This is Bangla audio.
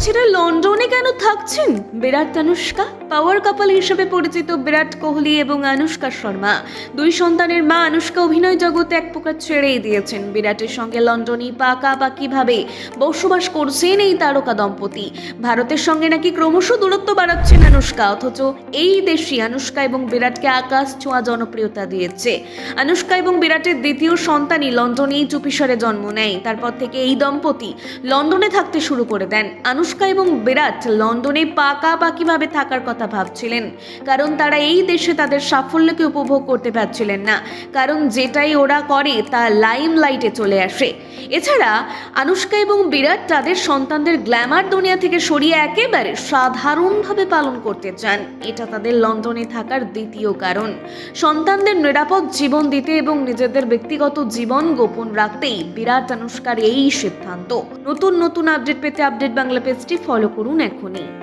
সেটা লন্ডনে কেন থাকছেন বিরাট আনুষ্কা? পাওয়ার কাপল হিসেবে পরিচিত বিরাট কোহলি এবং আনুষ্কা শর্মা, দুই সন্তানের মা আনুষ্কা অভিনয় জগতে এক প্রকার ছেড়েই দিয়েছেন। বিরাটের সঙ্গে লন্ডনেই পাকাপাকিভাবে বসবাস করছেন এই তারকা দম্পতি। ভারতের সঙ্গে নাকি ক্রমশ দূরত্ব বাড়াচ্ছেন আনুষ্কা, অথচ এই দেশই আনুষ্কা এবং বিরাটকে আকাশ ছোঁয়া জনপ্রিয়তা দিয়েছে। আনুষ্কা এবং বিরাটের দ্বিতীয় সন্তানই লন্ডনেই চুপিসারে জন্ম নেয়। তারপর থেকে এই দম্পতি লন্ডনে থাকতে শুরু করে দেন। আনুষ্কা এবং বিরাট লন্ডনে পাকাপাকিভাবে থাকার কথা ভাবছিলেন, কারণ তারা এই দেশে তাদের সাফল্যকে উপভোগ করতে পারছিলেন না, কারণ যেটাই ওরা করে তা লাইমলাইটে চলে আসে। এছাড়া আনুষ্কা এবং বিরাট তাদের সন্তানদের গ্ল্যামার দুনিয়া থেকে সরিয়ে একেবারে সাধারণভাবে পালন করতে চান। এটা তাদের লন্ডনে থাকার দ্বিতীয় কারণ। সন্তানদের নিরাপদ জীবন দিতে এবং নিজেদের ব্যক্তিগত জীবন গোপন রাখতেই বিরাট আনুষ্কার এই সিদ্ধান্ত। নতুন আপডেট পেতে আপডেট বাংলা পেজটি ফলো করুন এখনই।